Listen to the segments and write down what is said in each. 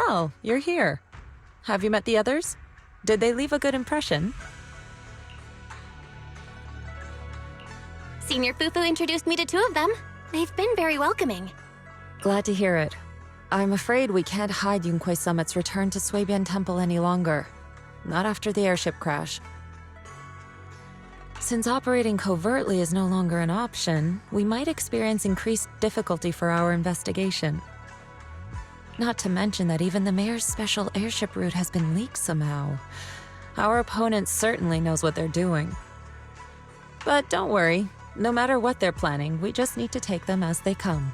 Well, you're here. Have you met the others? Did they leave a good impression? Senior Fufu introduced me to two of them. They've been very welcoming. Glad to hear it. I'm afraid we can't hide Yunquei Summit's return to Suibian Temple any longer. Not after the airship crash. Since operating covertly is no longer an option, we might experience increased difficulty for our investigation. Not to mention that even the mayor's special airship route has been leaked somehow. Our opponent certainly knows what they're doing. But don't worry, no matter what they're planning, we just need to take them as they come.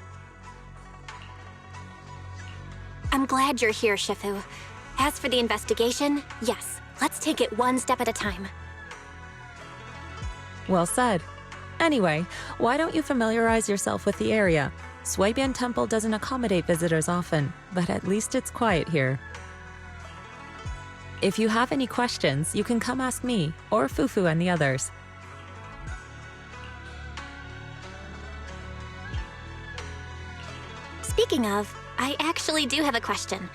I'm glad you're here, Shifu. As for the investigation, yes, let's take it one step at a time. Well said. Anyway, why don't you familiarize yourself with the area? Suibian Temple doesn't accommodate visitors often, but at least it's quiet here. If you have any questions, you can come ask me, or Fufu and the others. Speaking of, I actually do have a question.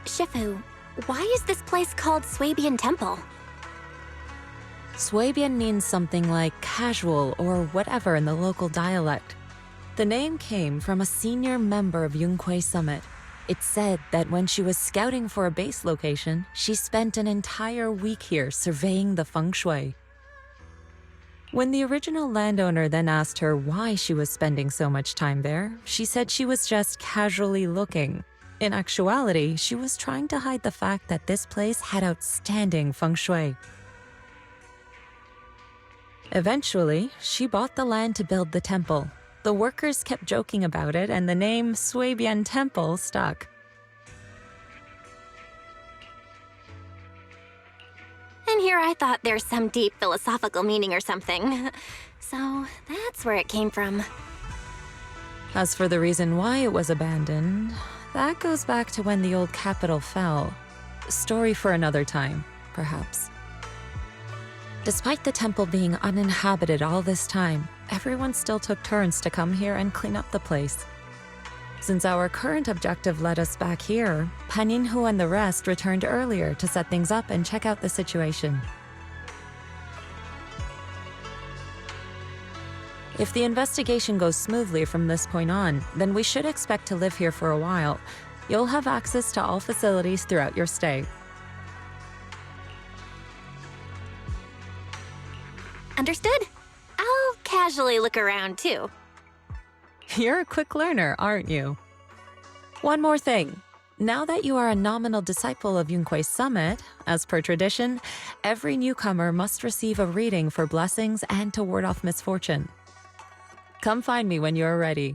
Shifu, why is this place called Suibian Temple? Suibian means something like casual or whatever in the local dialect. The name came from a senior member of Yunquei Summit. It's said that when she was scouting for a base location, she spent an entire week here surveying the feng shui. When the original landowner then asked her why she was spending so much time there, she said she was just casually looking. In actuality, she was trying to hide the fact that this place had outstanding feng shui. Eventually, she bought the land to build the temple. The workers kept joking about it, and the name Suibian Temple stuck. And here I thought there's some deep philosophical meaning or something. So that's where it came from. As for the reason why it was abandoned, that goes back to when the old capital fell. Story for another time, perhaps. Despite the temple being uninhabited all this time, everyone still took turns to come here and clean up the place. Since our current objective led us back here, Paninhu and the rest returned earlier to set things up and check out the situation. If the investigation goes smoothly from this point on, then we should expect to live here for a while. You'll have access to all facilities throughout your stay. Understood? I'll casually look around, too. You're a quick learner, aren't you? One more thing. Now that you are a nominal disciple of Yunquei Summit, as per tradition, every newcomer must receive a reading for blessings and to ward off misfortune. Come find me when you're ready.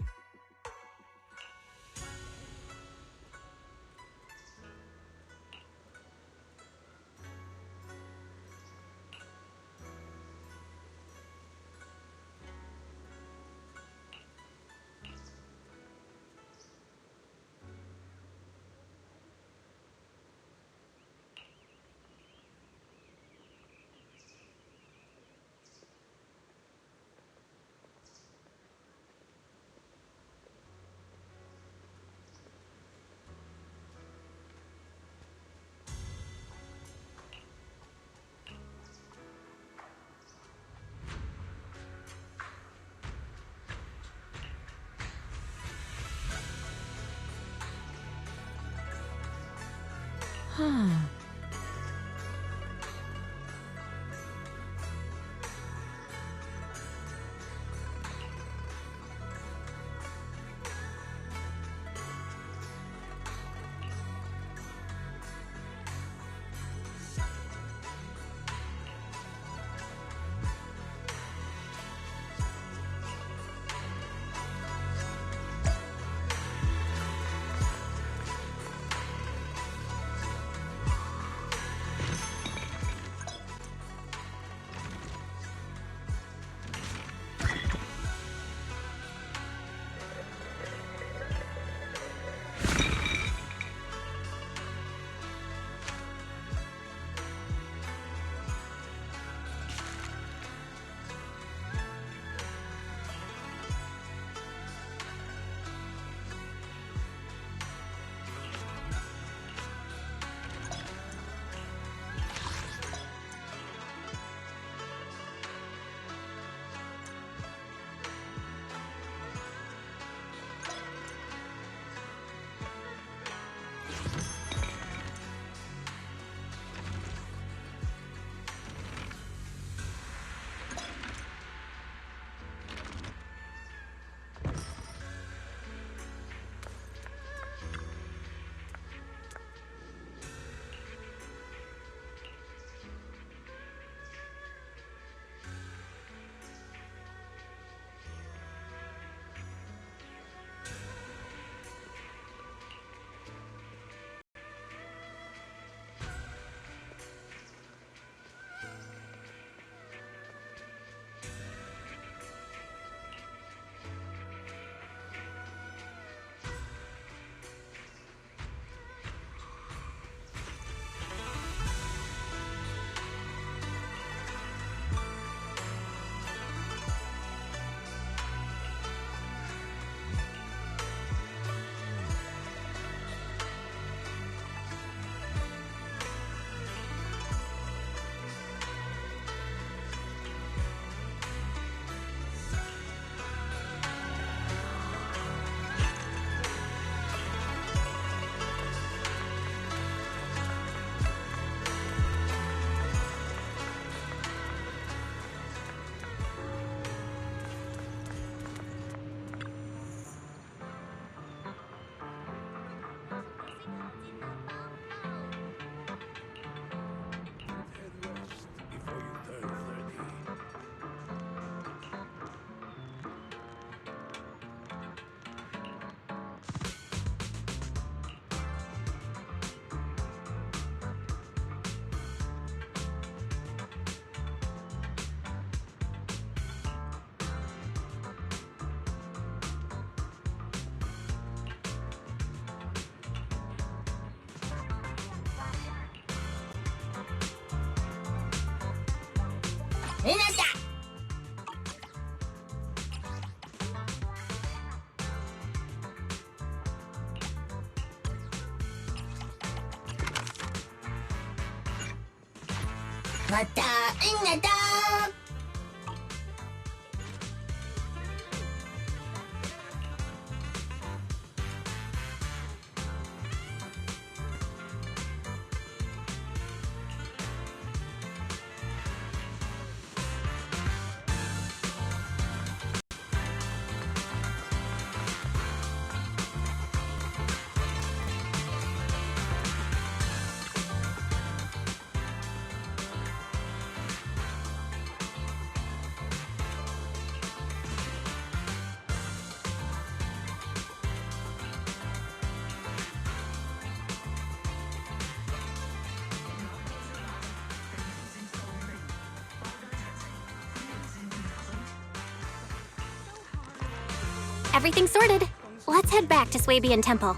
Everything's sorted. Let's head back to Swabian Temple.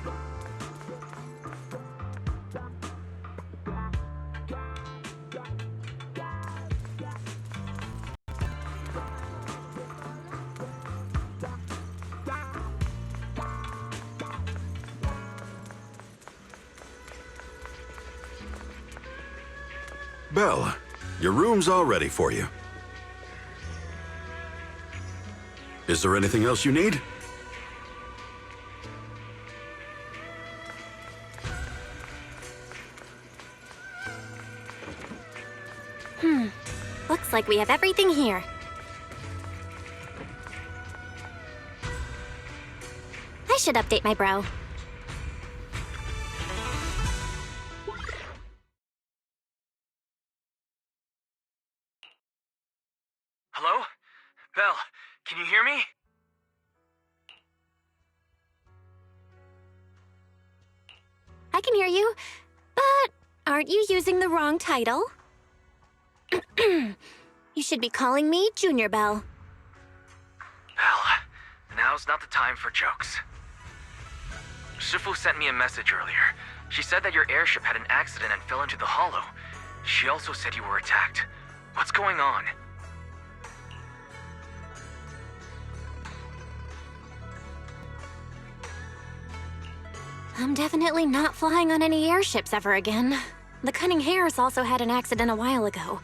Belle, your room's all ready for you. Is there anything else you need? Looks like we have everything here. I should update my bro. Hello? Belle, can you hear me? I can hear you, but aren't you using the wrong title? You should be calling me Junior Belle. Belle, now's not the time for jokes. Shifu sent me a message earlier. She said that your airship had an accident and fell into the hollow. She also said you were attacked. What's going on? I'm definitely not flying on any airships ever again. The Cunning Hares also had an accident a while ago.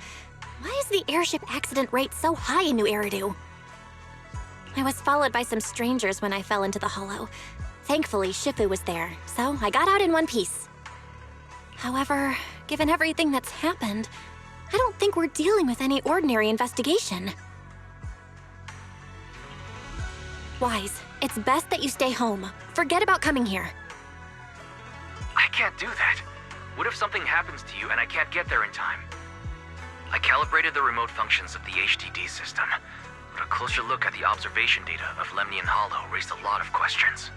Why is the airship accident rate so high in New Eridu? I was followed by some strangers when I fell into the hollow. Thankfully, Shifu was there, so I got out in one piece. However, given everything that's happened, I don't think we're dealing with any ordinary investigation. Wise, it's best that you stay home. Forget about coming here. I can't do that. What if something happens to you and I can't get there in time? I calibrated the remote functions of the HDD system, but a closer look at the observation data of Lemnian Hollow raised a lot of questions.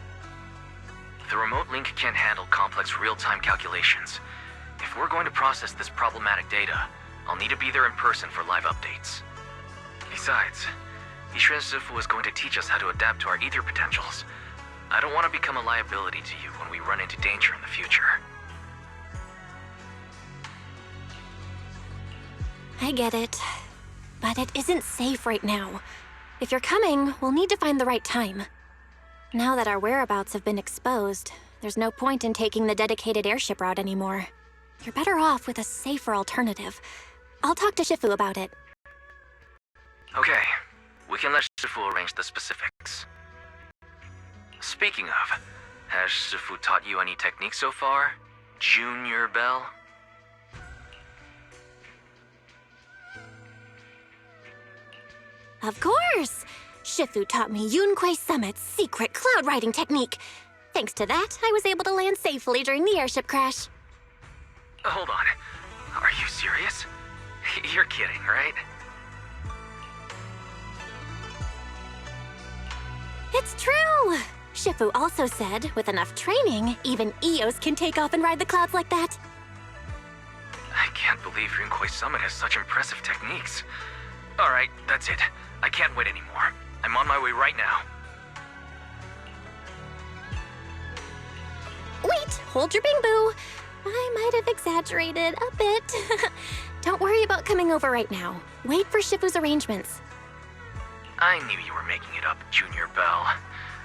The remote link can't handle complex real-time calculations. If we're going to process this problematic data, I'll need to be there in person for live updates. Besides, Ishren Sifu is going to teach us how to adapt to our ether potentials. I don't want to become a liability to you when we run into danger in the future. I get it. But it isn't safe right now. If you're coming, we'll need to find the right time. Now that our whereabouts have been exposed, there's no point in taking the dedicated airship route anymore. You're better off with a safer alternative. I'll talk to Shifu about it. Okay, we can let Shifu arrange the specifics. Speaking of, has Shifu taught you any techniques so far, Junior Belle? Of course! Shifu taught me Yunquei Summit's secret cloud riding technique. Thanks to that, I was able to land safely during the airship crash. Hold on. Are you serious? You're kidding, right? It's true! Shifu also said, with enough training, even Eos can take off and ride the clouds like that. I can't believe Yunquei Summit has such impressive techniques. Alright, that's it. I can't wait anymore. I'm on my way right now. Wait, hold your bing boo. I might have exaggerated a bit. Don't worry about coming over right now. Wait for Shifu's arrangements. I knew you were making it up, Junior Bell.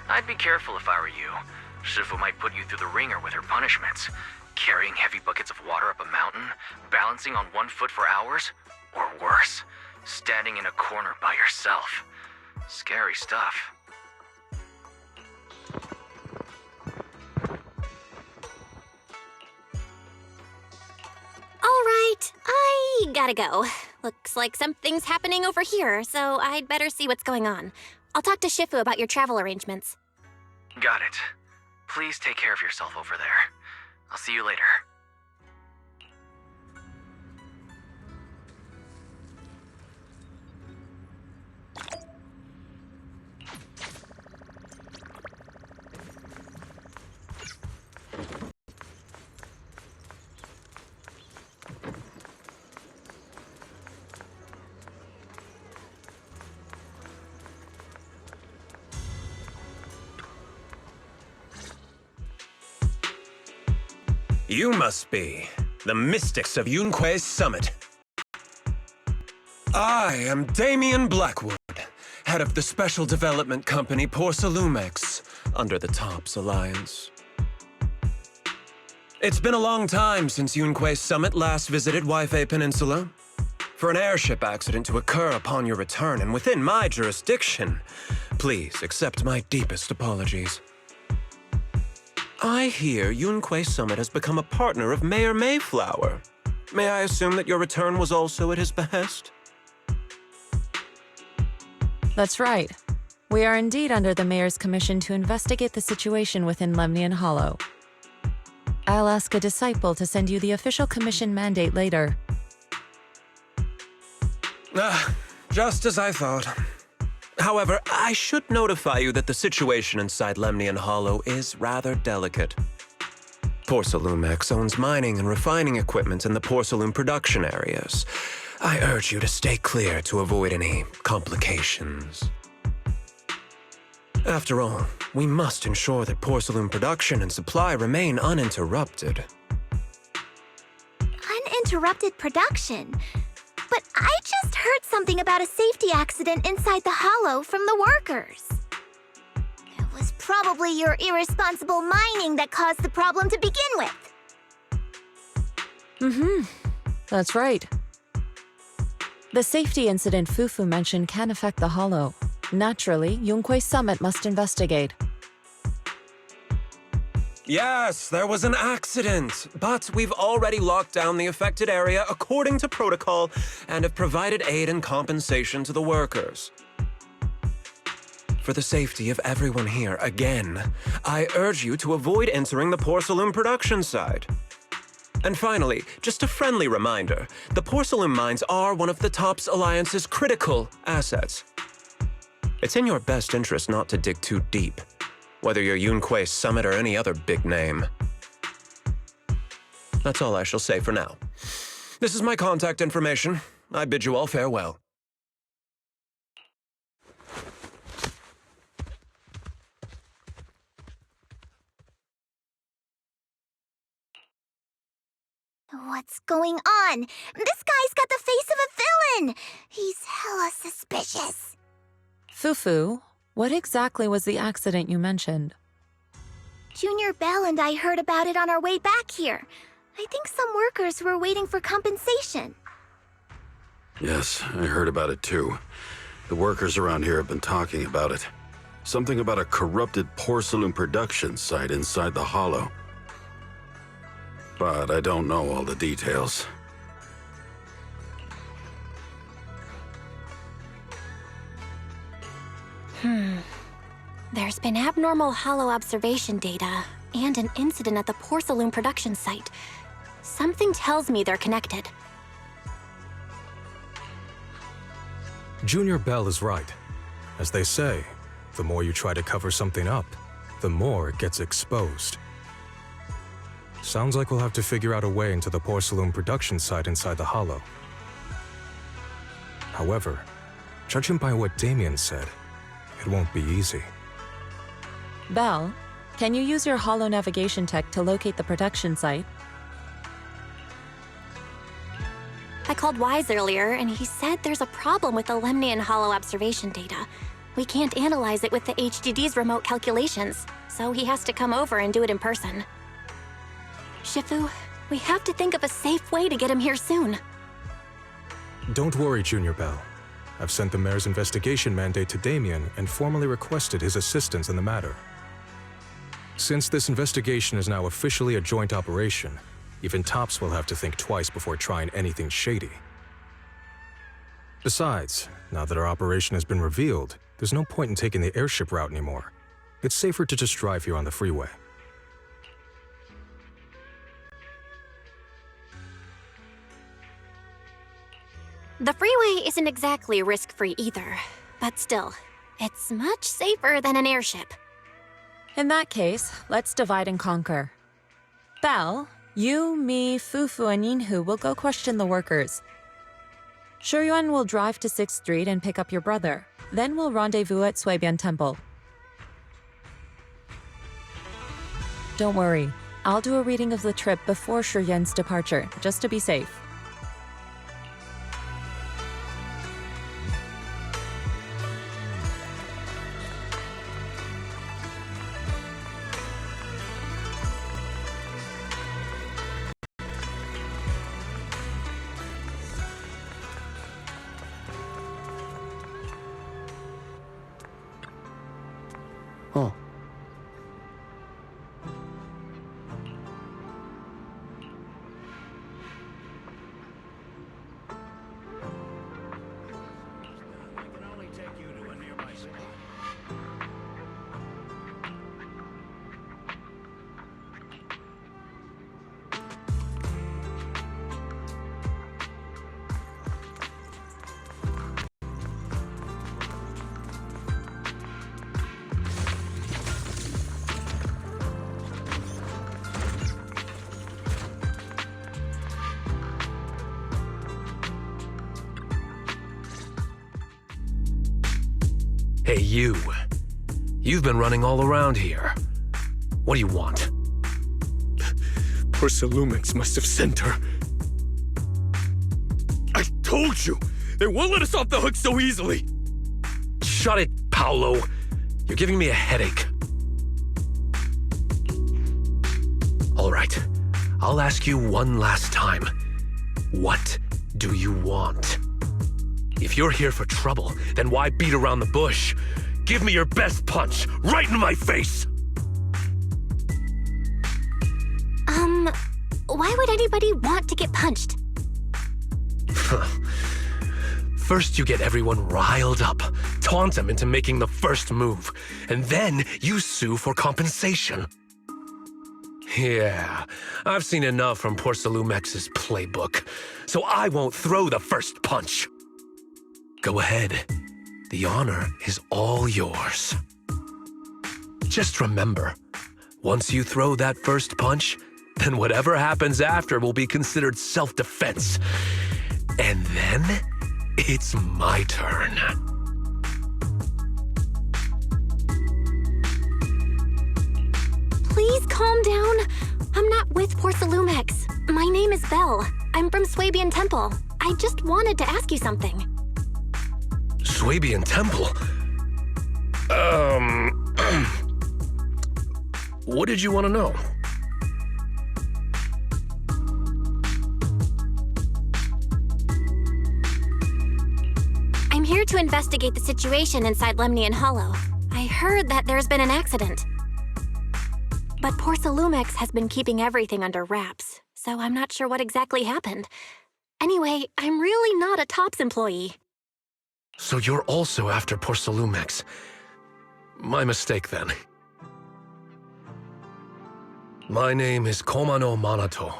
I'd be careful if I were you. Shifu might put you through the ringer with her punishments. Carrying heavy buckets of water up a mountain, balancing on one foot for hours, or worse, standing in a corner by yourself. Scary stuff. All right, I gotta go. Looks like something's happening over here, so I'd better see what's going on. I'll talk to Shifu about your travel arrangements. Got it. Please take care of yourself over there. I'll see you later. You must be the mystics of Yunque's summit. I am Damien Blackwood, head of the special development company Porcelumex, under the Tops Alliance. It's been a long time since Yunque's summit last visited Waifei Peninsula. For an airship accident to occur upon your return and within my jurisdiction, please accept my deepest apologies. I hear Yunque Summit has become a partner of Mayor Mayflower. May I assume that your return was also at his behest? That's right. We are indeed under the Mayor's commission to investigate the situation within Lemnian Hollow. I'll ask a disciple to send you the official commission mandate later. Just as I thought. However, I should notify you that the situation inside Lemnian Hollow is rather delicate. Porcelumex owns mining and refining equipment in the porcelain production areas. I urge you to stay clear to avoid any complications. After all, we must ensure that porcelain production and supply remain uninterrupted. Uninterrupted production? But I just heard something about a safety accident inside the hollow from the workers. It was probably your irresponsible mining that caused the problem to begin with. That's right. The safety incident Fufu mentioned can affect the Hollow. Naturally, Yunque Summit must investigate. Yes, there was an accident, but we've already locked down the affected area according to protocol and have provided aid and compensation to the workers. For the safety of everyone here, again, I urge you to avoid entering the porcelain production side. And finally, just a friendly reminder, the porcelain mines are one of the Tops Alliance's critical assets. It's in your best interest not to dig too deep, whether you're Yunque Summit or any other big name. That's all I shall say for now. This is my contact information. I bid you all farewell. What's going on? This guy's got the face of a villain! He's hella suspicious. Fufu, what exactly was the accident you mentioned? Junior Bell and I heard about it on our way back here. I think some workers were waiting for compensation. Yes, I heard about it too. The workers around here have been talking about it. Something about a corrupted porcelain production site inside the hollow. But I don't know all the details. There's been abnormal hollow observation data and an incident at the porcelain production site. Something tells me they're connected. Junior Bell is right. As they say, the more you try to cover something up, the more it gets exposed. Sounds like we'll have to figure out a way into the porcelain production site inside the hollow. However, judging by what Damien said, it won't be easy. Belle, can you use your Hollow navigation tech to locate the production site? I called Wise earlier, and he said there's a problem with the Lemnian Hollow observation data. We can't analyze it with the HDD's remote calculations, so he has to come over and do it in person. Shifu, we have to think of a safe way to get him here soon. Don't worry, Junior Bell. I've sent the mayor's investigation mandate to Damien and formally requested his assistance in the matter. Since this investigation is now officially a joint operation, even Tops will have to think twice before trying anything shady. Besides, now that our operation has been revealed, there's no point in taking the airship route anymore. It's safer to just drive here on the freeway. The freeway isn't exactly risk-free either, but still, it's much safer than an airship. In that case, let's divide and conquer. Belle, you, me, Fufu, and Yinhu will go question the workers. Shuyuan will drive to 6th Street and pick up your brother. Then we'll rendezvous at Suibian Temple. Don't worry, I'll do a reading of the trip before Shuyuan's departure, just to be safe. Oh. Hey, you. You've been running all around here. What do you want? Porsalumix must have sent her. I told you! They won't let us off the hook so easily! Shut it, Paolo. You're giving me a headache. All right. I'll ask you one last time. What do you want? If you're here for trouble, then why beat around the bush? Give me your best punch, right in my face! Why would anybody want to get punched? First you get everyone riled up, taunt them into making the first move, and then you sue for compensation. Yeah, I've seen enough from Porsalumex's playbook, so I won't throw the first punch. Go ahead. The honor is all yours. Just remember, once you throw that first punch, then whatever happens after will be considered self-defense. And then, it's my turn. Please calm down. I'm not with Porsalumex. My name is Belle. I'm from Suibian Temple. I just wanted to ask you something. Suibian Temple? What did you want to know? I'm here to investigate the situation inside Lemnian Hollow. I heard that there's been an accident. But Porsalumex has been keeping everything under wraps, so I'm not sure what exactly happened. Anyway, I'm really not a Tops employee. So you're also after Porsalumex. My mistake, then. My name is Komano Manato.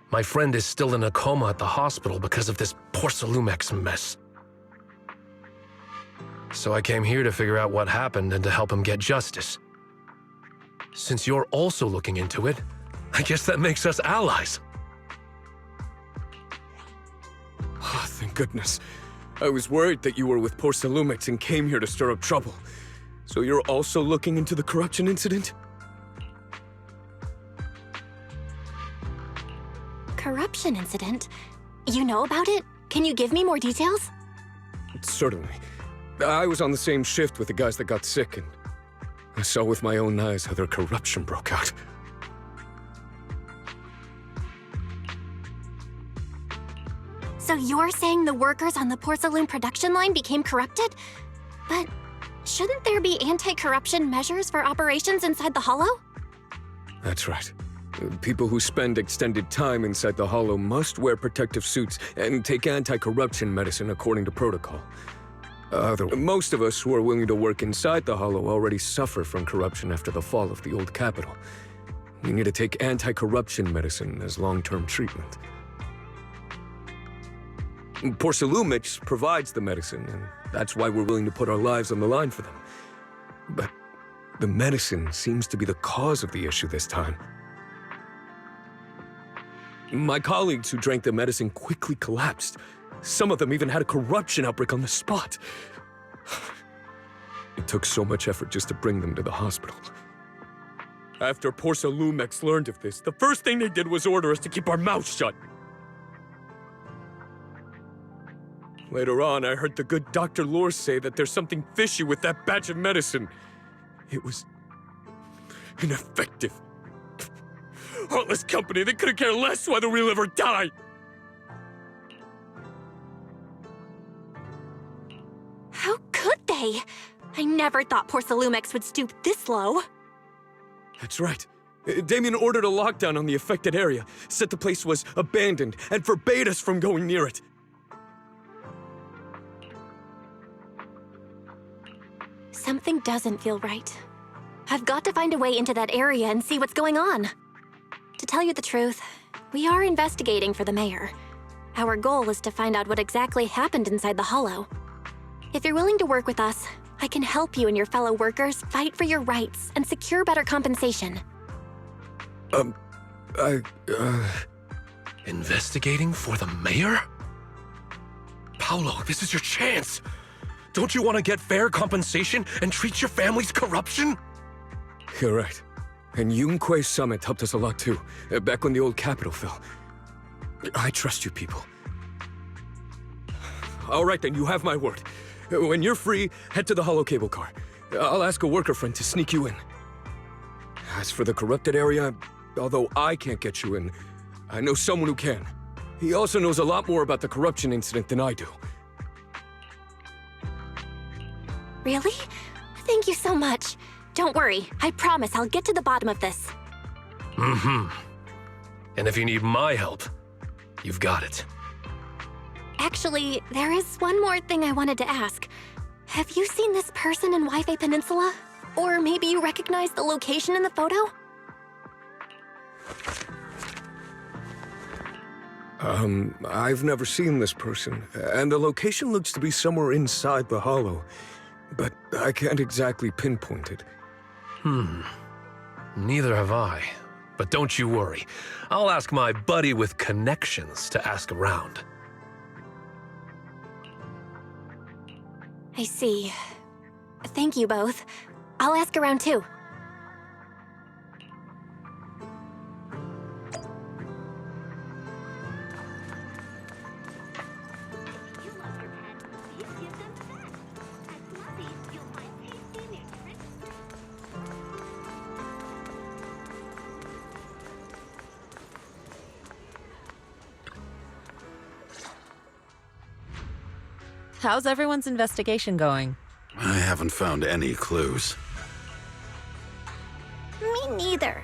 My friend is still in a coma at the hospital because of this Porsalumex mess. So I came here to figure out what happened and to help him get justice. Since you're also looking into it, I guess that makes us allies. Oh, thank goodness. I was worried that you were with Porsalumix and came here to stir up trouble. So you're also looking into the corruption incident? Corruption incident? You know about it? Can you give me more details? Certainly. I was on the same shift with the guys that got sick, and I saw with my own eyes how their corruption broke out. So you're saying the workers on the porcelain production line became corrupted? But shouldn't there be anti-corruption measures for operations inside the Hollow? That's right. People who spend extended time inside the Hollow must wear protective suits and take anti-corruption medicine according to protocol. Most of us who are willing to work inside the Hollow already suffer from corruption after the fall of the old capital. We need to take anti-corruption medicine as long-term treatment. Porcelumix provides the medicine, and that's why we're willing to put our lives on the line for them. But the medicine seems to be the cause of the issue this time. My colleagues who drank the medicine quickly collapsed. Some of them even had a corruption outbreak on the spot. It took so much effort just to bring them to the hospital. After Porcelumix learned of this, the first thing they did was order us to keep our mouths shut. Later on, I heard the good Dr. Lore say that there's something fishy with that batch of medicine. It was ineffective. Heartless company, they couldn't care less whether we live or die. How could they? I never thought Porcelumix would stoop this low. That's right. Damien ordered a lockdown on the affected area, said the place was abandoned, and forbade us from going near it. Something doesn't feel right. I've got to find a way into that area and see what's going on. To tell you the truth, we are investigating for the mayor. Our goal is to find out what exactly happened inside the Hollow. If you're willing to work with us, I can help you and your fellow workers fight for your rights and secure better compensation. Investigating for the mayor? Paolo, this is your chance. Don't you want to get fair compensation and treat your family's corruption? You're right. And Yunque Summit helped us a lot too, back when the old capital fell. I trust you people. All right then, you have my word. When you're free, head to the Hollow cable car. I'll ask a worker friend to sneak you in. As for the corrupted area, although I can't get you in, I know someone who can. He also knows a lot more about the corruption incident than I do. Really? Thank you so much. Don't worry, I promise I'll get to the bottom of this. Mm-hmm. And if you need my help, you've got it. Actually, there is one more thing I wanted to ask. Have you seen this person in Wi-Fi Peninsula? Or maybe you recognize the location in the photo? I've never seen this person, and the location looks to be somewhere inside the Hollow, but I can't exactly pinpoint it. Neither have I. But don't you worry. I'll ask my buddy with connections to ask around. I see. Thank you both. I'll ask around too. How's everyone's investigation going? I haven't found any clues. Me neither.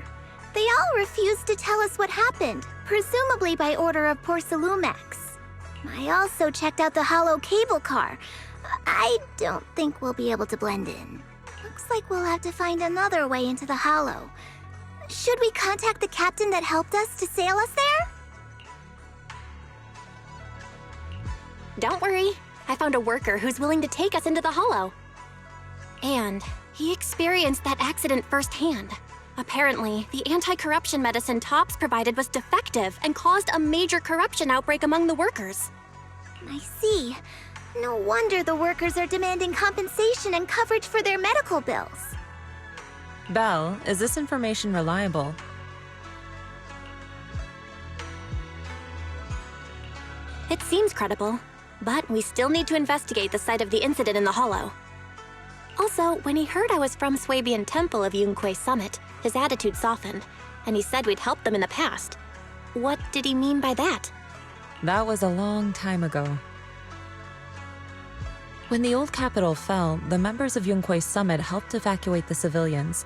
They all refused to tell us what happened, presumably by order of Porcelumix. I also checked out the Hollow cable car. I don't think we'll be able to blend in. Looks like we'll have to find another way into the Hollow. Should we contact the captain that helped us to sail us there? Don't worry. I found a worker who's willing to take us into the Hollow. And he experienced that accident firsthand. Apparently, the anti-corruption medicine Tops provided was defective and caused a major corruption outbreak among the workers. I see. No wonder the workers are demanding compensation and coverage for their medical bills. Belle, is this information reliable? It seems credible, but we still need to investigate the site of the incident in the Hollow. Also, when he heard I was from Swabian Temple of Yunquay Summit, his attitude softened, and he said we'd helped them in the past. What did he mean by that? That was a long time ago. When the old capital fell, the members of Yunquay Summit helped evacuate the civilians.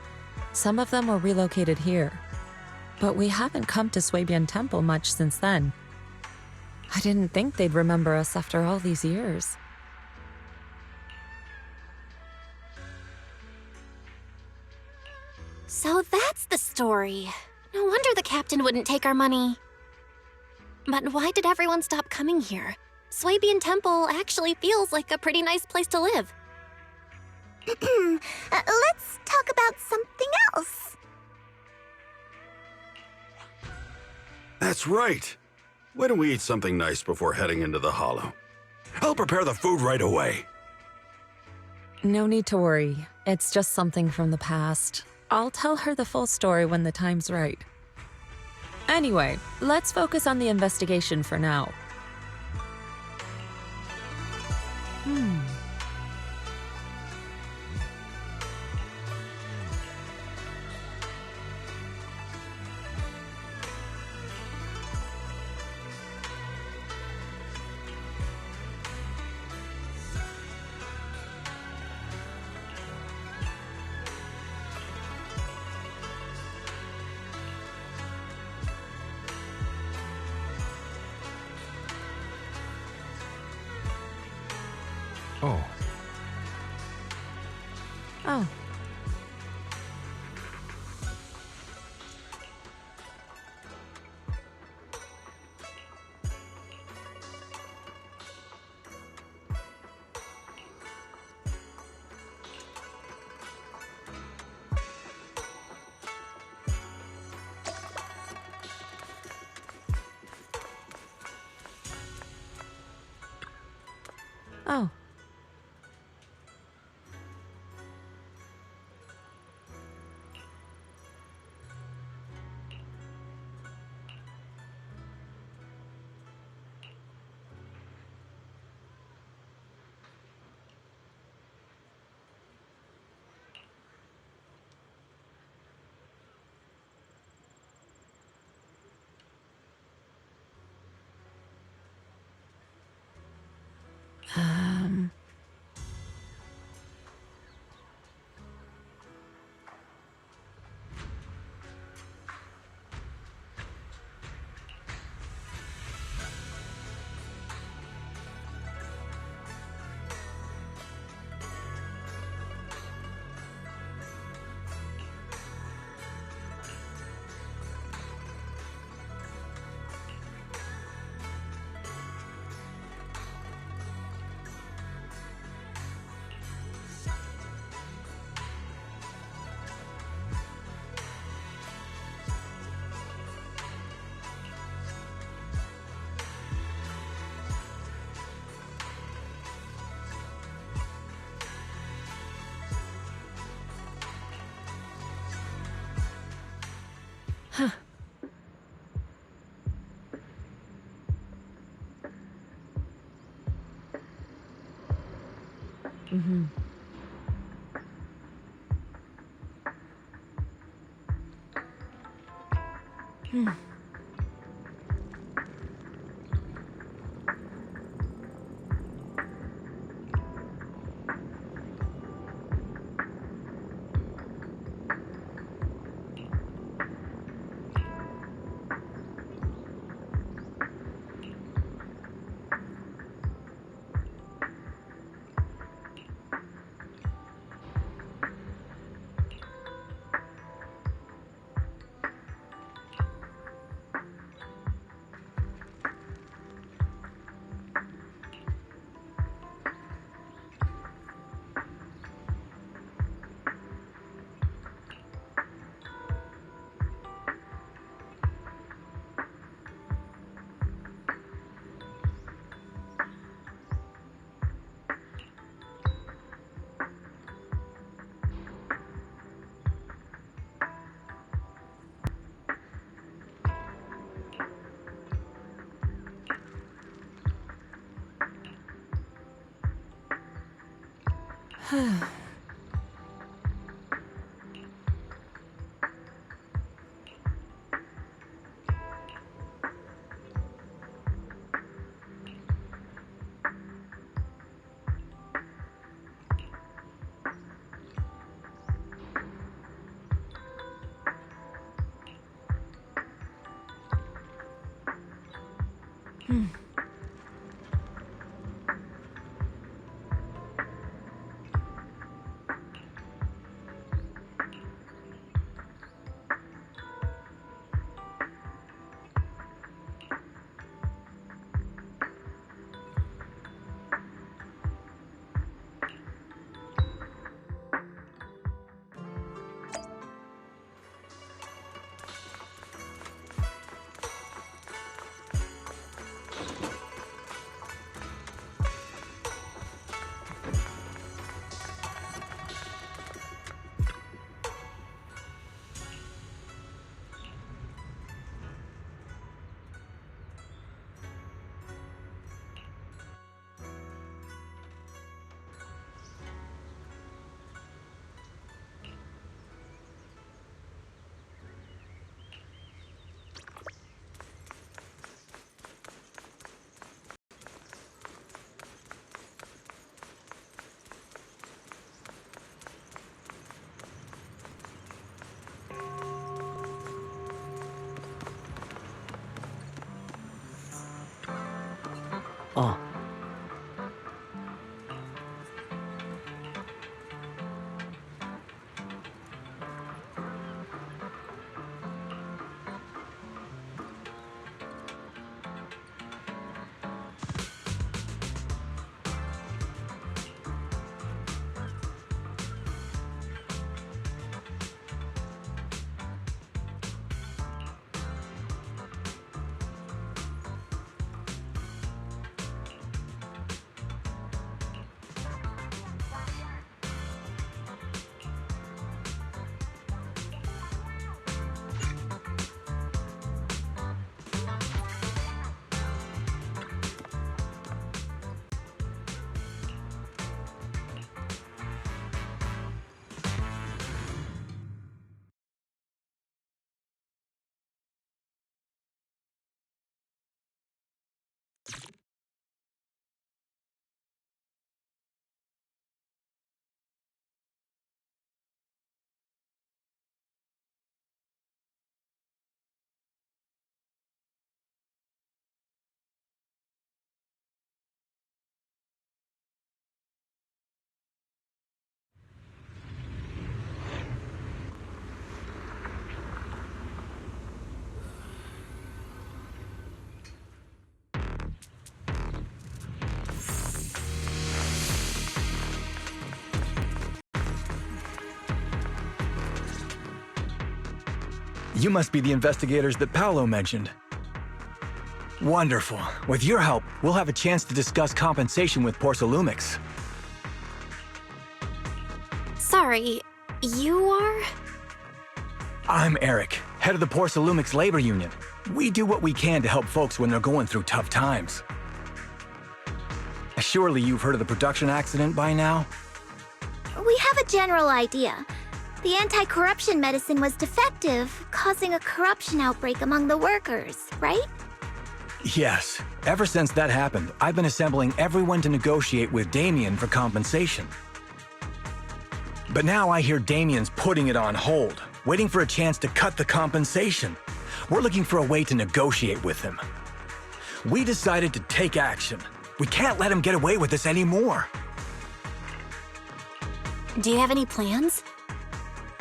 Some of them were relocated here. But we haven't come to Swabian Temple much since then. I didn't think they'd remember us after all these years. So that's the story. No wonder the captain wouldn't take our money. But why did everyone stop coming here? Swabian Temple actually feels like a pretty nice place to live. Let's talk about something else. That's right. Why don't we eat something nice before heading into the Hollow? I'll prepare the food right away. No need to worry. It's just something from the past. I'll tell her the full story when the time's right. Anyway, let's focus on the investigation for now. Oh, Oh. Oh. Um... Huh. Mm-hmm. Hmm. Oh. You must be the investigators that Paolo mentioned. Wonderful. With your help, we'll have a chance to discuss compensation with Porcelumix. Sorry, you are? I'm Eric, head of the Porcelumix Labor Union. We do what we can to help folks when they're going through tough times. Surely you've heard of the production accident by now? We have a general idea. The anti-corruption medicine was defective, causing a corruption outbreak among the workers, right? Yes. Ever since that happened, I've been assembling everyone to negotiate with Damien for compensation. But now I hear Damien's putting it on hold, waiting for a chance to cut the compensation. We're looking for a way to negotiate with him. We decided to take action. We can't let him get away with this anymore. Do you have any plans?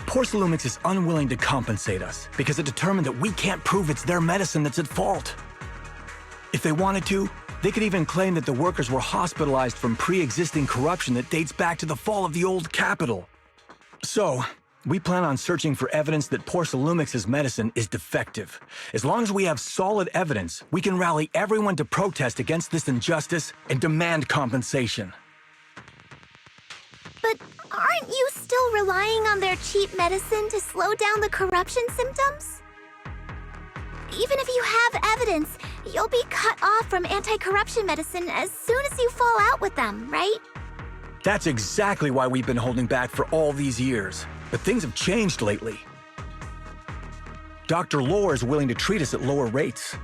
Porcelumix is unwilling to compensate us because it determined that we can't prove it's their medicine that's at fault. If they wanted to, they could even claim that the workers were hospitalized from pre-existing corruption that dates back to the fall of the old capital. So, we plan on searching for evidence that Porcelumix's medicine is defective. As long as we have solid evidence, we can rally everyone to protest against this injustice and demand compensation. But aren't you still relying on their cheap medicine to slow down the corruption symptoms? Even if you have evidence, you'll be cut off from anti-corruption medicine as soon as you fall out with them, right? That's exactly why we've been holding back for all these years. But things have changed lately. Dr. Lore is willing to treat us at lower rates.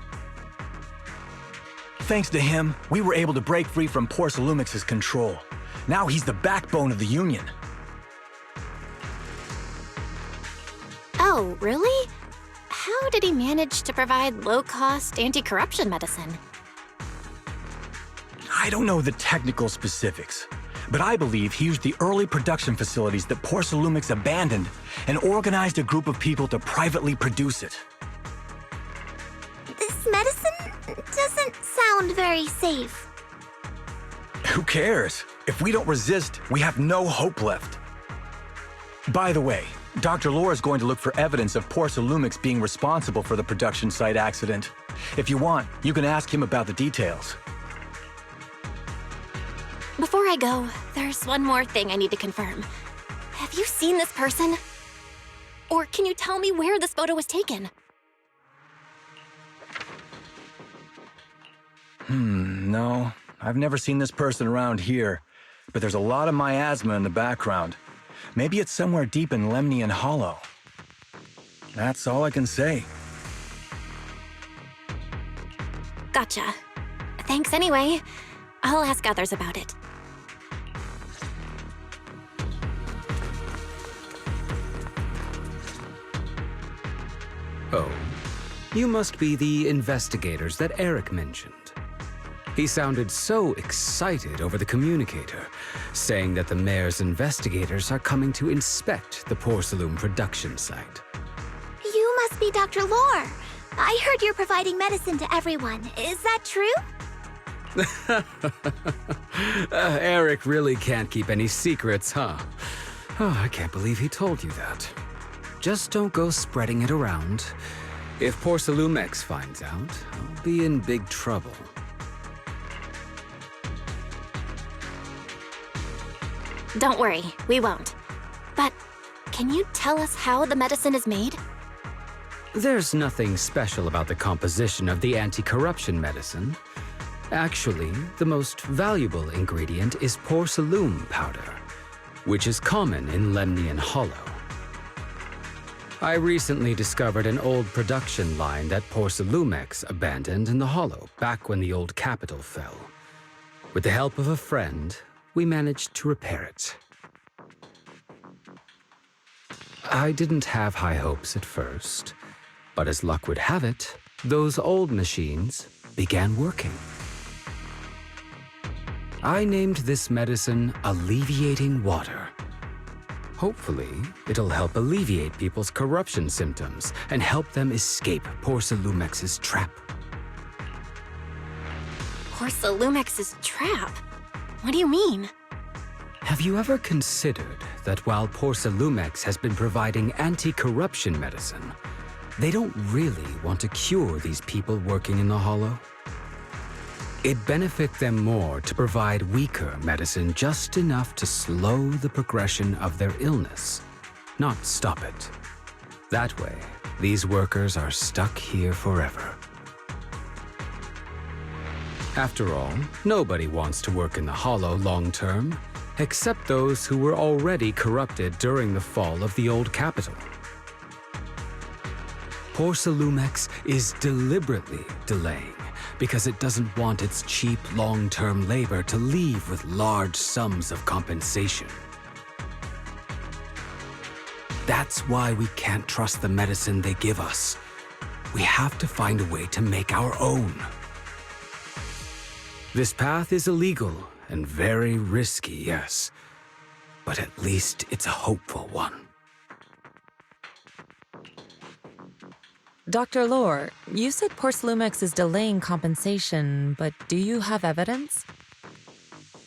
Thanks to him, we were able to break free from Porcelumix's control. Now he's the backbone of the Union. Oh, really? How did he manage to provide low-cost anti-corruption medicine? I don't know the technical specifics, but I believe he used the early production facilities that Porcelumix abandoned and organized a group of people to privately produce it. This medicine doesn't sound very safe. Who cares? If we don't resist, we have no hope left. By the way, Dr. Lore is going to look for evidence of Porcelumix being responsible for the production site accident. If you want, you can ask him about the details. Before I go, there's one more thing I need to confirm. Have you seen this person? Or can you tell me where this photo was taken? No. I've never seen this person around here, but there's a lot of miasma in the background. Maybe it's somewhere deep in Lemnian Hollow. That's all I can say. Gotcha. Thanks anyway. I'll ask others about it. Oh, you must be the investigators that Eric mentioned. He sounded so excited over the communicator, saying that the mayor's investigators are coming to inspect the Porcelum production site. You must be Dr. Lore. I heard you're providing medicine to everyone. Is that true? Eric really can't keep any secrets, huh? Oh, I can't believe he told you that. Just don't go spreading it around. If Porcelumix finds out, I'll be in big trouble. Don't worry, we won't. But can you tell us how the medicine is made? There's nothing special about the composition of the anti-corruption medicine. Actually, the most valuable ingredient is Porcelum powder, which is common in Lemnian Hollow. I recently discovered an old production line that Porcelumix abandoned in the Hollow back when the old capital fell. With the help of a friend, we managed to repair it. I didn't have high hopes at first, but as luck would have it, those old machines began working. I named this medicine Alleviating Water. Hopefully, it'll help alleviate people's corruption symptoms and help them escape Porcelumix's trap. Porcelumix's trap? What do you mean? Have you ever considered that while Porcelumix has been providing anti-corruption medicine, they don't really want to cure these people working in the Hollow? It'd benefit them more to provide weaker medicine just enough to slow the progression of their illness, not stop it. That way, these workers are stuck here forever. After all, nobody wants to work in the Hollow long-term, except those who were already corrupted during the fall of the old capital. Porcelumix is deliberately delaying because it doesn't want its cheap long-term labor to leave with large sums of compensation. That's why we can't trust the medicine they give us. We have to find a way to make our own. This path is illegal and very risky, yes, but at least it's a hopeful one. Dr. Lore, you said Porcelumix is delaying compensation, but do you have evidence?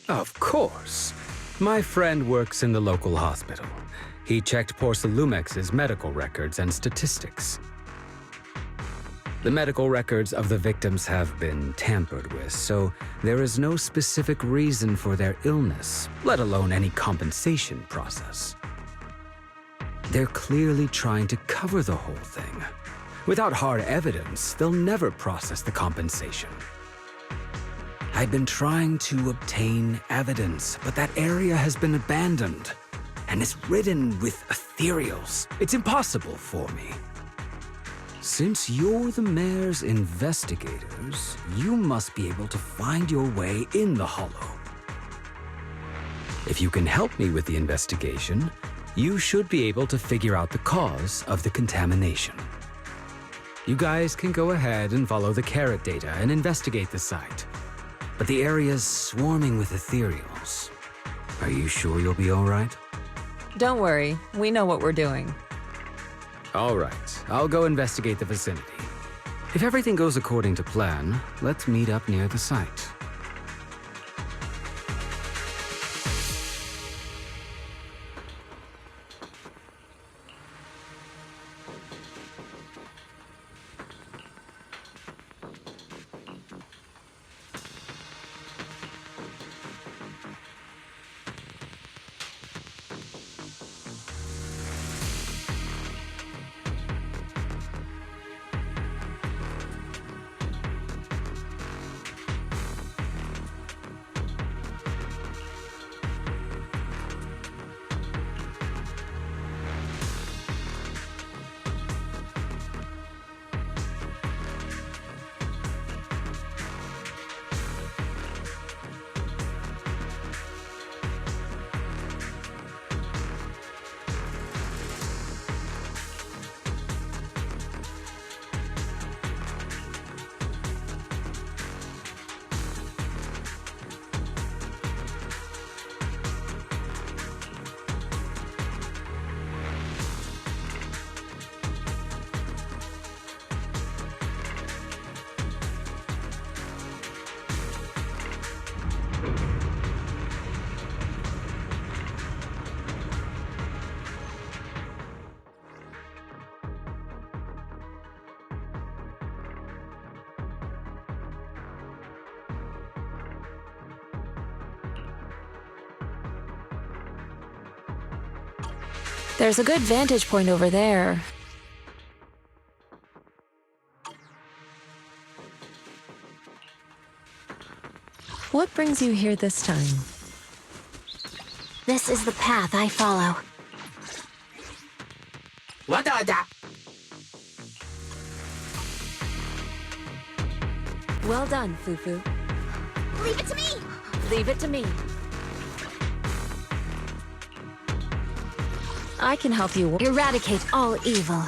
Of course. My friend works in the local hospital. He checked Porcelumix's medical records and statistics. The medical records of the victims have been tampered with, so there is no specific reason for their illness, let alone any compensation process. They're clearly trying to cover the whole thing. Without hard evidence, they'll never process the compensation. I've been trying to obtain evidence, but that area has been abandoned, and it's ridden with ethereals. It's impossible for me. Since you're the mayor's investigators, you must be able to find your way in the Hollow. If you can help me with the investigation, you should be able to figure out the cause of the contamination. You guys can go ahead and follow the carrot data and investigate the site. But the area's swarming with ethereals. Are you sure you'll be all right? Don't worry, we know what we're doing. All right, I'll go investigate the vicinity. If everything goes according to plan, let's meet up near the site. There's a good vantage point over there. What brings you here this time? This is the path I follow. Well done, Fufu. Leave it to me! Leave it to me. I can help you. Eradicate all evil.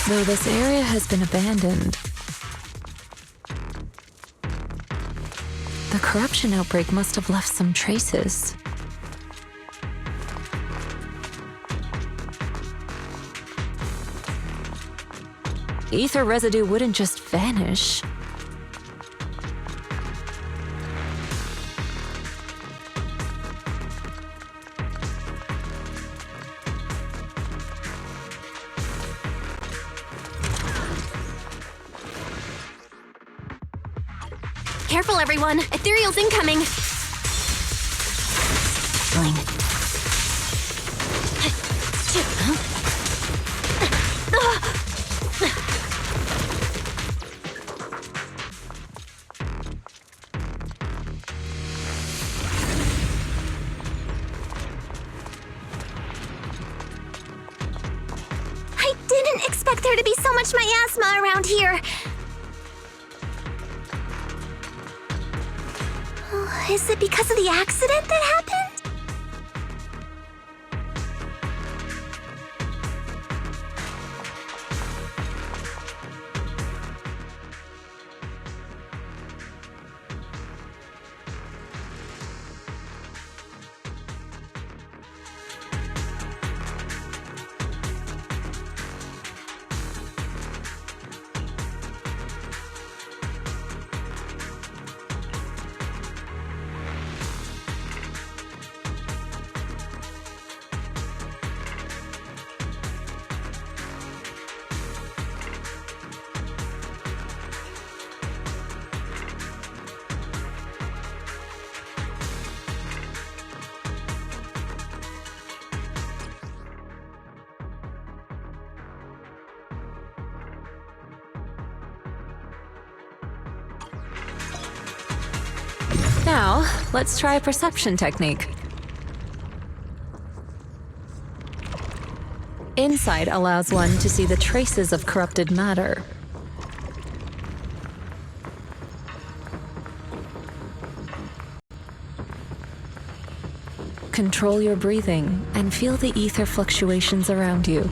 Though this area has been abandoned, the corruption outbreak must have left some traces. Ether residue wouldn't just vanish. Careful, everyone! Ethereal's incoming! Bling. I didn't expect there to be so much miasma around here. Is it because of the accident that happened? Now, let's try a perception technique. Insight allows one to see the traces of corrupted matter. Control your breathing and feel the ether fluctuations around you.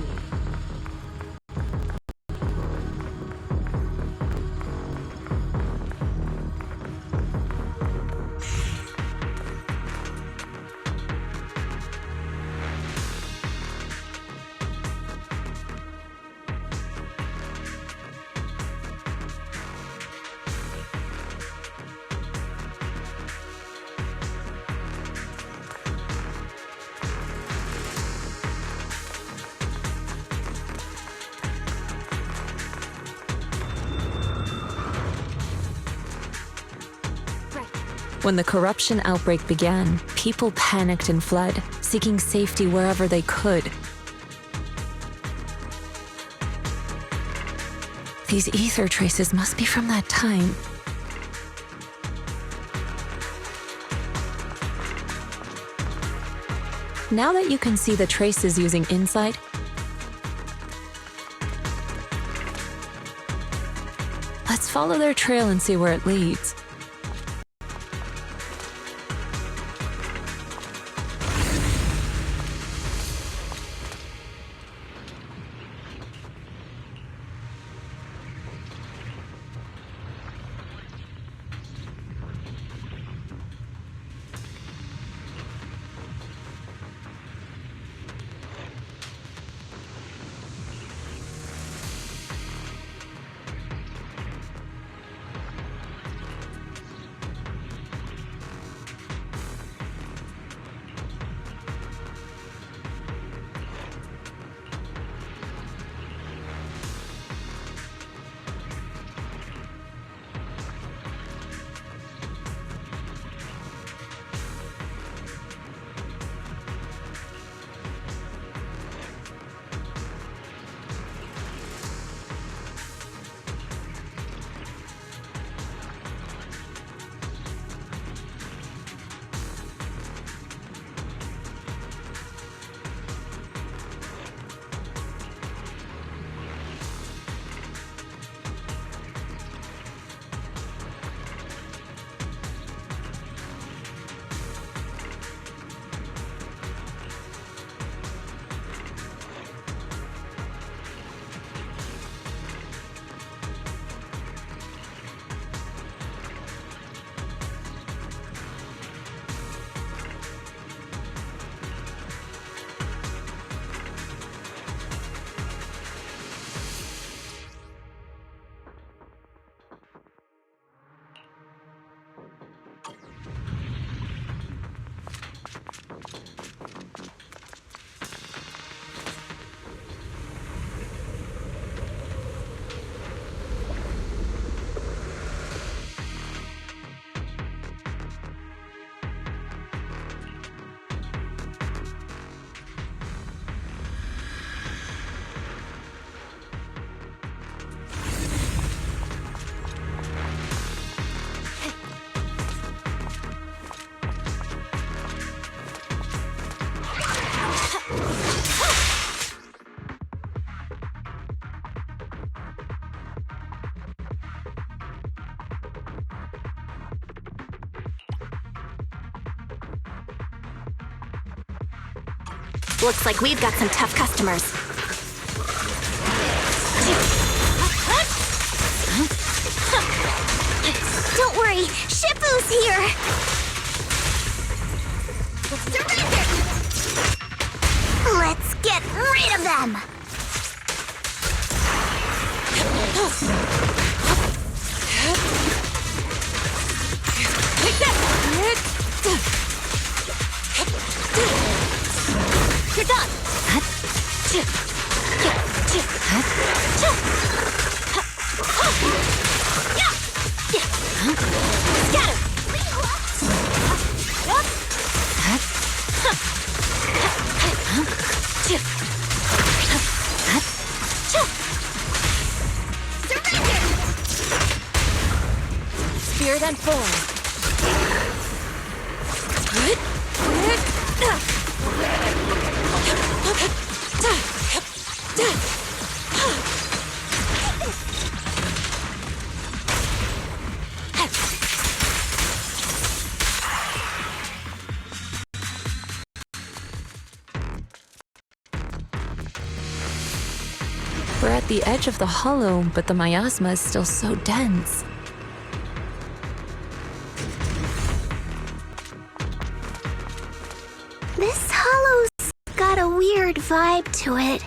When the corruption outbreak began, people panicked and fled, seeking safety wherever they could. These ether traces must be from that time. Now that you can see the traces using insight, let's follow their trail and see where it leads. Looks like we've got some tough customers. Don't worry, Shifu's here! Surrender! Let's get rid of them! Take that! You're done! Scatter! Surrender! Spirit and form. We're at the edge of the hollow, but the miasma is still so dense. This hollow's got a weird vibe to it.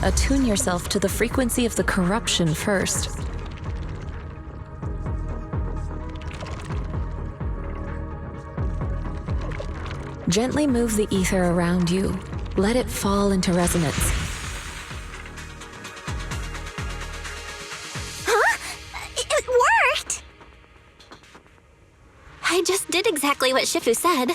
Attune yourself to the frequency of the corruption first. Gently move the ether around you. Let it fall into resonance. Huh? It worked! I just did exactly what Shifu said.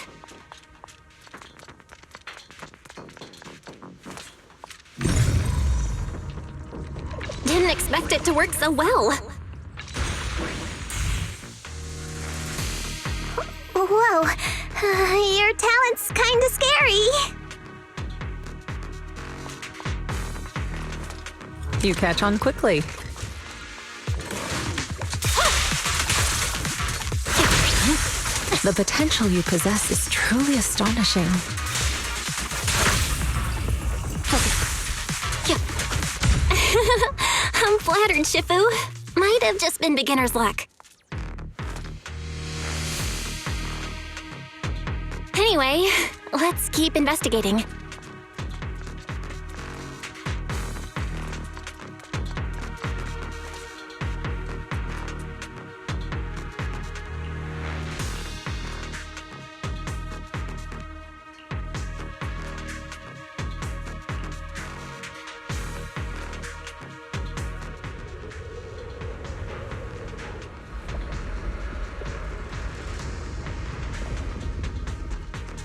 Didn't expect it to work so well. Whoa, your talent's kinda scary. You catch on quickly. The potential you possess is truly astonishing. I'm flattered, Shifu. Might have just been beginner's luck. Anyway, let's keep investigating.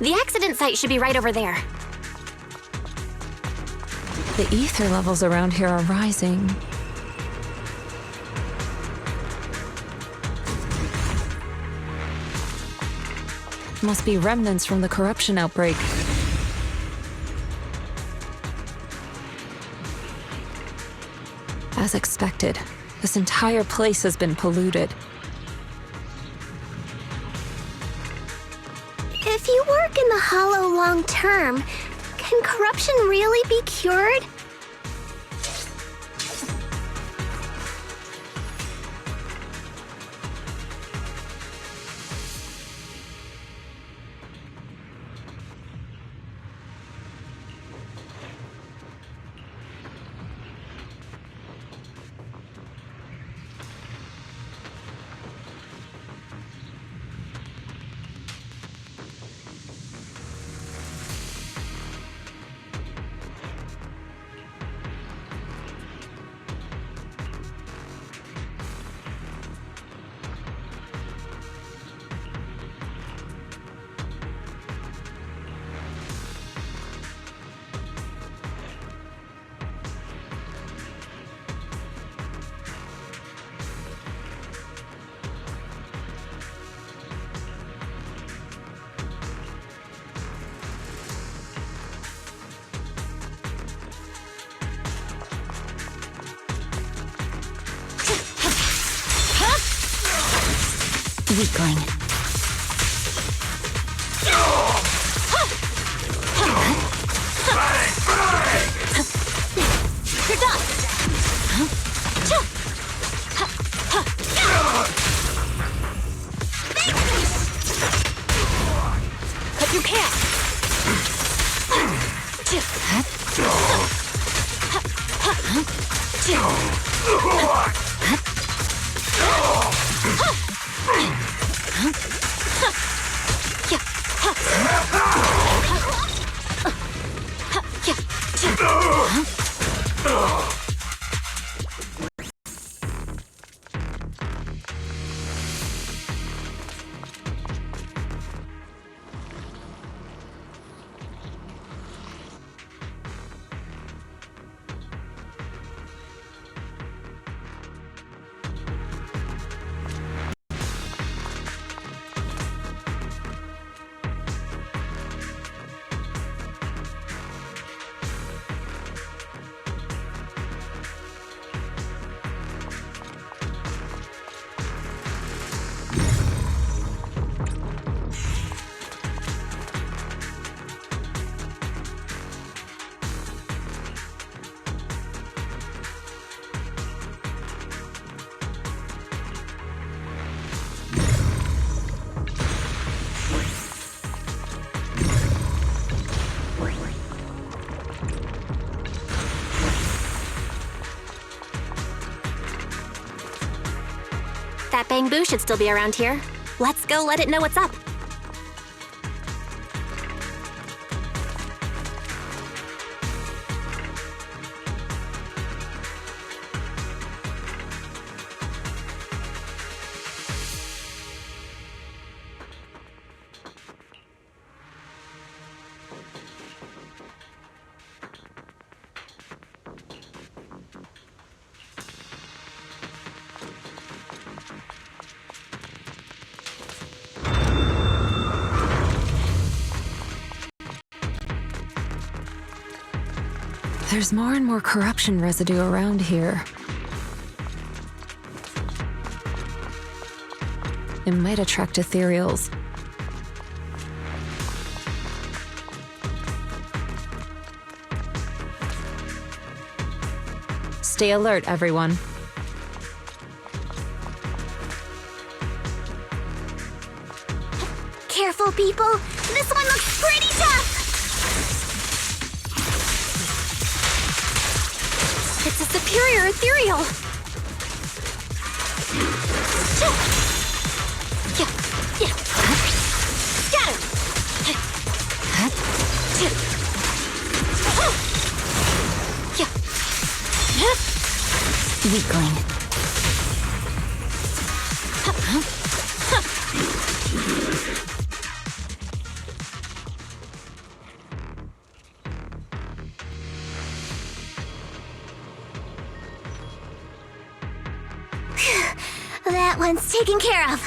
The accident site should be right over there. The ether levels around here are rising. Must be remnants from the corruption outbreak. As expected, this entire place has been polluted. If you work in the Hollow long term, can corruption really be cured? Weakling. You're done. But you can't. Boo should still be around here. Let's go let it know what's up. There's more and more corruption residue around here. It might attract ethereals. Stay alert, everyone. Careful, people. This one looks pretty tough. It's a superior ethereal. Yeah. Scatter. Weakling. That one's taken care of.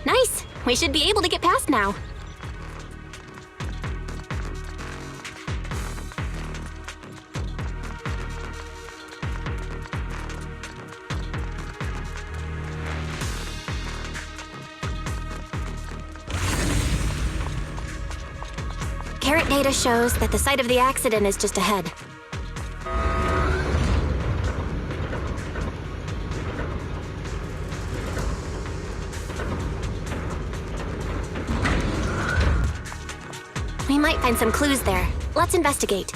Nice. We should be able to get past now. Carrot data shows that the site of the accident is just ahead. We might find some clues there. Let's investigate.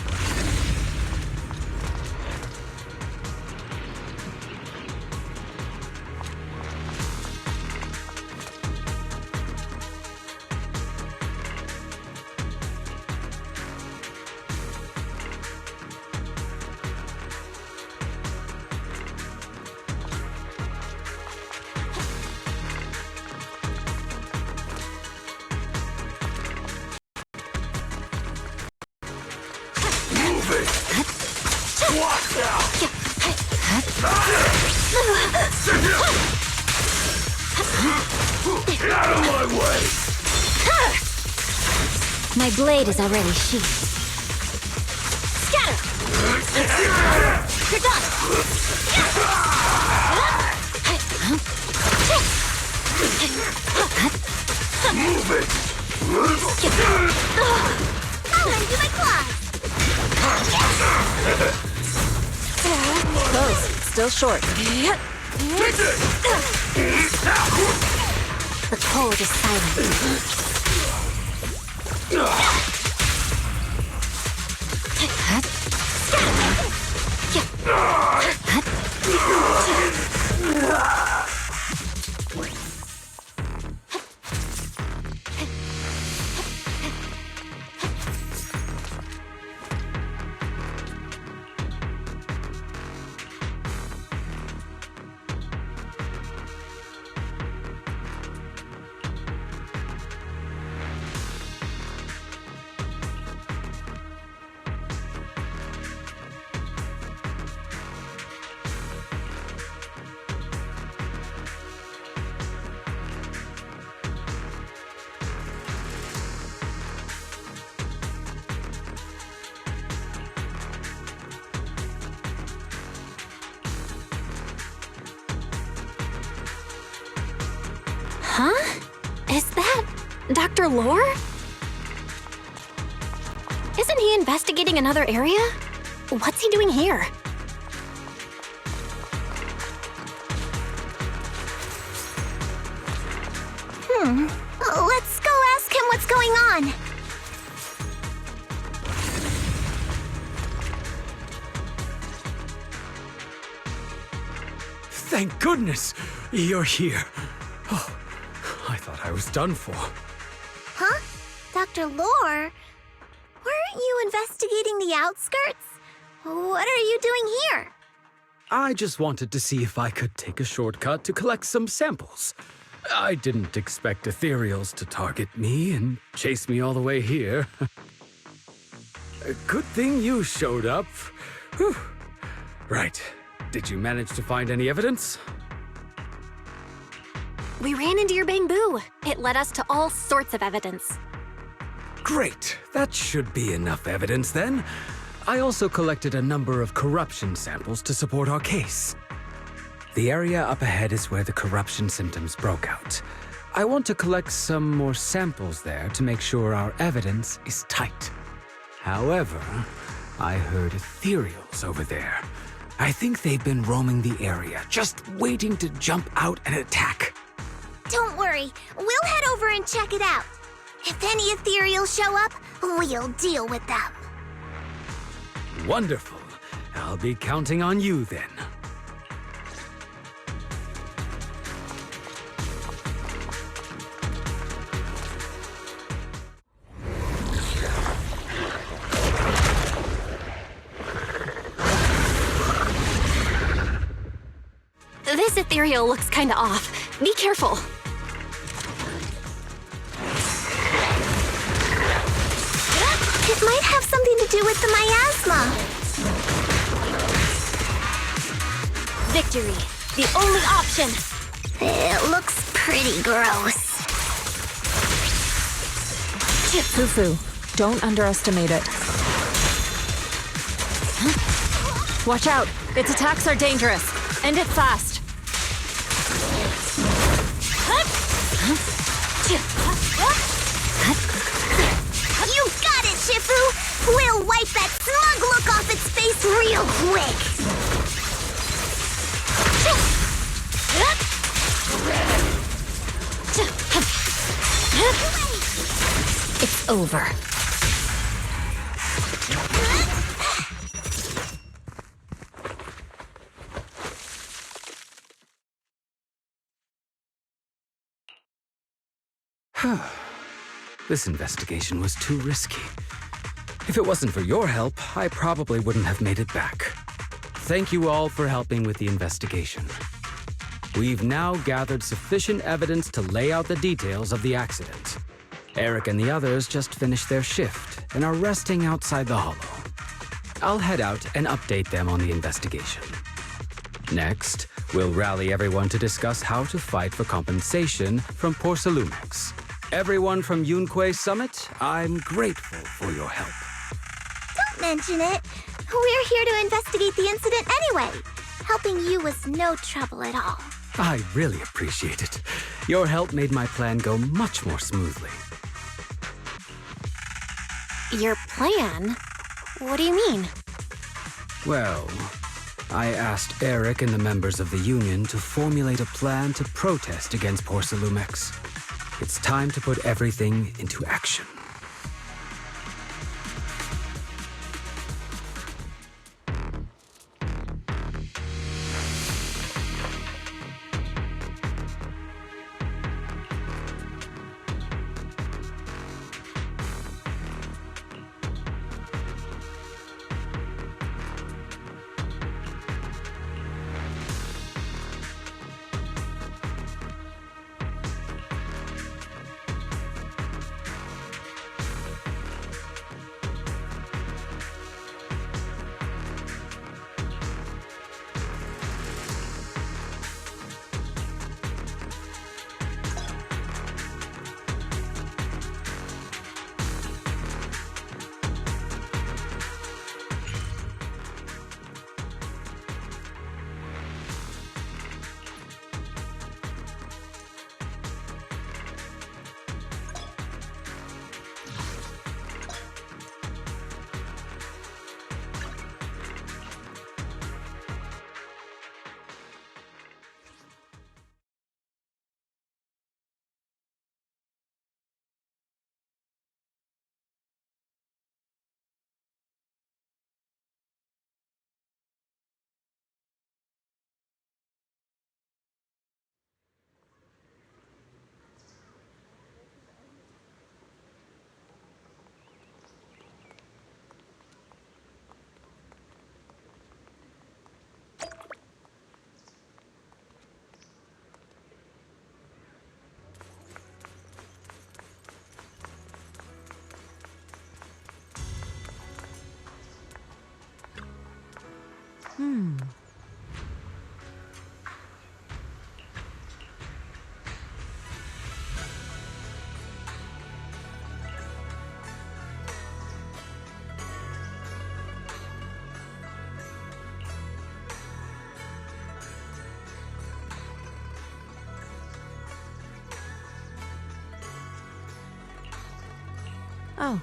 My blade is already sheathed. Scatter! You're done! Move it! I'll lend you my claws! Close. Still short. The cold is silent. Dr. Lore? Isn't he investigating another area? What's he doing here? Let's go ask him what's going on. Thank goodness you're here. Oh, I thought I was done for. Huh? Dr. Lore? Weren't you investigating the outskirts? What are you doing here? I just wanted to see if I could take a shortcut to collect some samples. I didn't expect ethereals to target me and chase me all the way here. A good thing you showed up. Whew. Right. Did you manage to find any evidence? We ran into your bamboo. It led us to all sorts of evidence. Great. That should be enough evidence then. I also collected a number of corruption samples to support our case. The area up ahead is where the corruption symptoms broke out. I want to collect some more samples there to make sure our evidence is tight. However, I heard ethereals over there. I think they've been roaming the area, just waiting to jump out and attack. Don't worry, we'll head over and check it out. If any ethereals show up, we'll deal with them. Wonderful. I'll be counting on you then. This ethereal looks kinda off. Be careful. It might have something to do with the miasma. Victory. The only option. It looks pretty gross. Fufu, don't underestimate it. Watch out! Its attacks are dangerous. End it fast. You got it, Shifu! We'll wipe that smug look off its face real quick! It's over. This investigation was too risky. If it wasn't for your help, I probably wouldn't have made it back. Thank you all for helping with the investigation. We've now gathered sufficient evidence to lay out the details of the accident. Eric and the others just finished their shift and are resting outside the hollow. I'll head out and update them on the investigation. Next, we'll rally everyone to discuss how to fight for compensation from Porcelumex. Everyone from Yunque Summit, I'm grateful for your help. Don't mention it. We're here to investigate the incident anyway. Helping you was no trouble at all. I really appreciate it. Your help made my plan go much more smoothly. Your plan? What do you mean? Well, I asked Eric and the members of the Union to formulate a plan to protest against Porcelumex. It's time to put everything into action. Oh.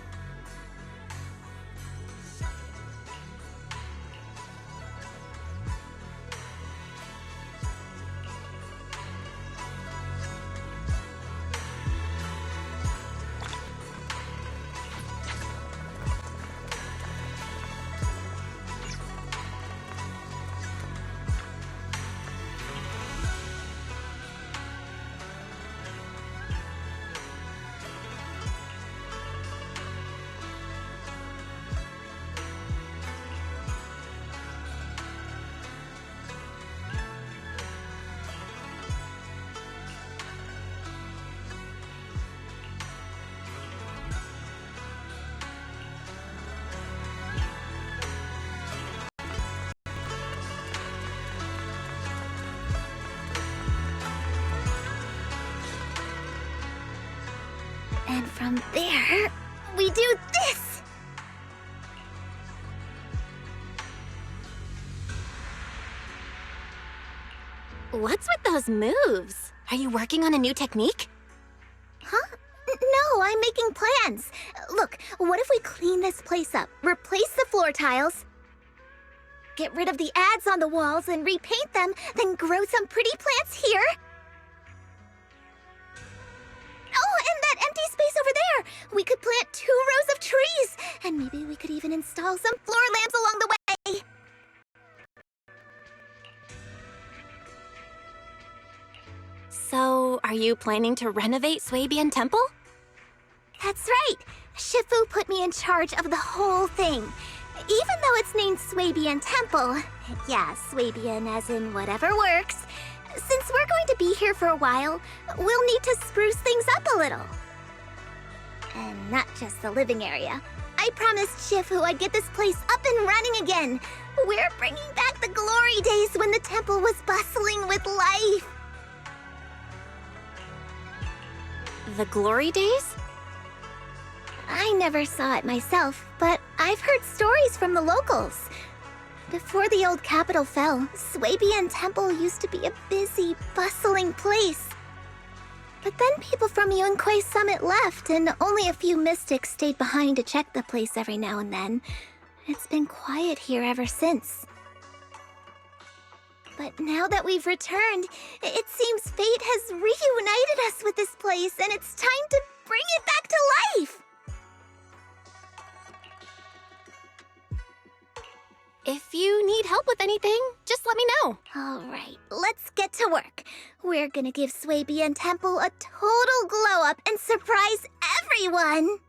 And from there, we do this! What's with those moves? Are you working on a new technique? Huh? No, I'm making plans. Look, what if we clean this place up, replace the floor tiles, get rid of the ads on the walls and repaint them, then grow some pretty plants here? Oh, and that empty space over there! We could plant 2 rows of trees! And maybe we could even install some floor lamps along the way! So, are you planning to renovate Swabian Temple? That's right! Shifu put me in charge of the whole thing. Even though it's named Swabian Temple, yeah, Swabian as in whatever works, since we're going to be here for a while, we'll need to spruce things up a little. And not just the living area. I promised Shifu I'd get this place up and running again. We're bringing back the glory days when the temple was bustling with life. The glory days? I never saw it myself, but I've heard stories from the locals. Before the old capital fell, Swabian Temple used to be a busy, bustling place. But then people from Yunquei Summit left, and only a few mystics stayed behind to check the place every now and then. It's been quiet here ever since. But now that we've returned, it seems fate has reunited us with this place, and it's time to bring it back to life! If you need help with anything, just let me know. All right, let's get to work. We're gonna give Swabian Temple a total glow-up and surprise everyone!